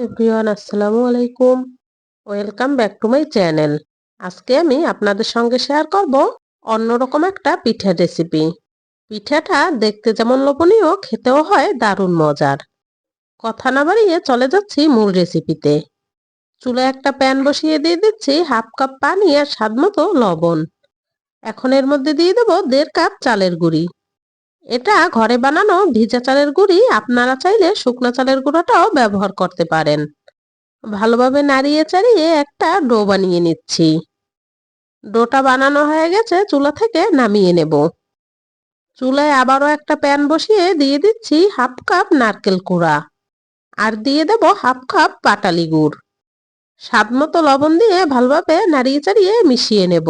Everyone আসসালামু আলাইকুম। Welcome back to my channel. আজকে আমি আপনাদের সঙ্গে শেয়ার করব অন্যরকম একটা পিঠার রেসিপি। পিঠাটা দেখতে যেমন লোভনীয়, খেতেও হয় দারুণ মজার। কথা না বাড়িয়ে চলে যাচ্ছি মূল রেসিপিতে। চুলায় একটা প্যান বসিয়ে দিয়ে দিচ্ছি হাফ কাপ পানি আর স্বাদমতো লবণ। এখন এর মধ্যে দিয়ে দেবো 1.5 কাপ চালের গুঁড়ি। এটা ঘরে বানানো ভিজা চালের গুঁড়ি, আপনারা চাইলে শুকনো চালের গুঁড়োটাও ব্যবহার করতে পারেন। ভালোভাবে নাড়িয়ে চাড়িয়ে একটা ডো বানিয়ে নিচ্ছি। ডোটা বানানো হয়ে গেছে, চুলা থেকে নামিয়ে নেব। চুলায় আবারও একটা প্যান বসিয়ে দিয়ে দিচ্ছি হাফ কাপ নারকেল কুড়া আর দিয়ে দেব হাফ কাপ পাটালি গুড়। স্বাদ মতো লবণ দিয়ে ভালোভাবে নাড়িয়ে চাড়িয়ে মিশিয়ে নেব।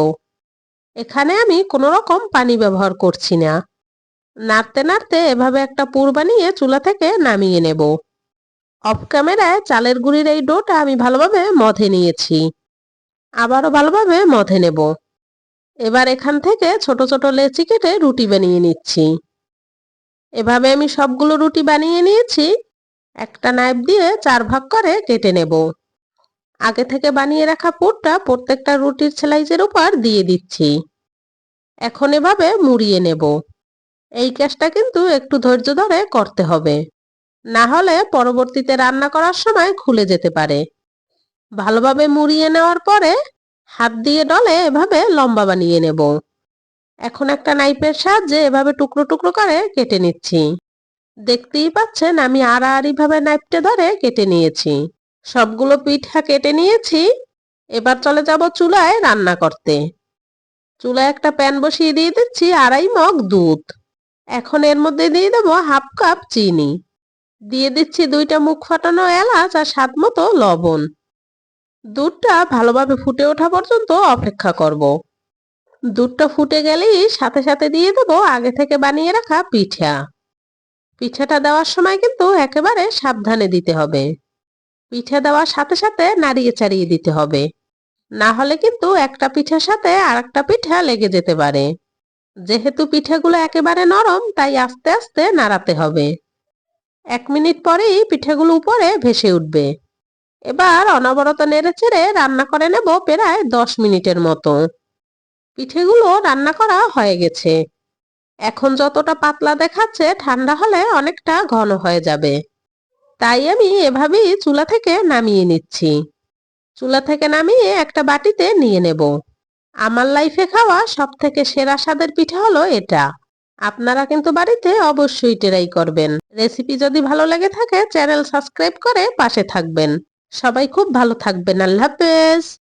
এখানে আমি কোনো রকম পানি ব্যবহার করছি না। নাড়তে নাড়তে এভাবে একটা পুর বানিয়ে চুলা থেকে নামিয়ে নেব। অফ ক্যামেরায় চালের গুঁড়ির এই ডোটা আমি ভালোভাবে মথে নিয়েছি। আবারও ভালোভাবে মথে নেব। এবার এখান থেকে ছোট ছোট লেচি কেটে রুটি বানিয়ে নিচ্ছি। এভাবে আমি সবগুলো রুটি বানিয়ে নিয়েছি। একটা নাইফ দিয়ে 4 ভাগ করে কেটে নেব। আগে থেকে বানিয়ে রাখা পুরটা প্রত্যেকটা রুটির স্লাইসের উপর দিয়ে দিচ্ছি। এখন এভাবে মুড়িয়ে নেব। এই কাজটা কিন্তু একটু ধৈর্য ধরে করতে হবে, না হলে পরবর্তীতে রান্না করার সময় খুলে যেতে পারে। ভালোভাবে মুড়িয়ে নেওয়ার পরে হাত দিয়ে ডলে এভাবে লম্বা বানিয়ে নেব। এখন একটা নাইফের সাহায্যে এভাবে টুকরো টুকরো করে কেটে নিচ্ছি। দেখতেই পাচ্ছেন আমি আড়াআড়ি ভাবে নাইফটা ধরে কেটে নিয়েছি। সবগুলো পিঠা কেটে নিয়েছি। এবার চলে যাব চুলায় রান্না করতে। চুলায় একটা প্যান বসিয়ে দিয়ে দিচ্ছি 2.5 মগ দুধ। এখন এর মধ্যে দিয়ে দেব হাফ কাপ চিনি। দিয়ে দিচ্ছি 2টা মুখ ফাটানো এলাচ আর স্বাদ মতো লবণ। দুধটা ভালোভাবে ফুটে ওঠা পর্যন্ত অপেক্ষা করব। দুধটা ফুটে গেলেই সাথে সাথে দিয়ে দেব আগে থেকে বানিয়ে রাখা পিঠা। পিঠাটা দেওয়ার সময় কিন্তু একেবারে সাবধানে দিতে হবে। পিঠা দেওয়ার সাথে সাথে নাড়িয়ে চাড়িয়ে দিতে হবে, না হলে কিন্তু একটা পিঠার সাথে আরেকটা পিঠা লেগে যেতে পারে। যেহেতু পিঠাগুলো একেবারে নরম, তাই আস্তে আস্তে নাড়াতে হবে। 1 মিনিট পরেই পিঠাগুলো উপরে ভেসে উঠবে। এবার অনবরত নেড়ে চেড়ে রান্না করে নেব প্রায় 10 মিনিটের মতো। পিঠেগুলো রান্না করা হয়ে গেছে। এখন যতটা পাতলা দেখাচ্ছে, ঠান্ডা হলে অনেকটা ঘন হয়ে যাবে। তাই আমি এভাবেই চুলা থেকে নামিয়ে নিচ্ছি। চুলা থেকে নামিয়ে একটা বাটিতে নিয়ে নেব। আমার লাইফে খাওয়া সবথেকে সেরা স্বাদের পিঠা হলো এটা। আপনারা কিন্তু বাড়িতে অবশ্যই ট্রাই করবেন। রেসিপি যদি ভালো লেগে থাকে চ্যানেল সাবস্ক্রাইব করে পাশে থাকবেন। সবাই খুব ভালো থাকবেন। আল্লাহ হাফেজ।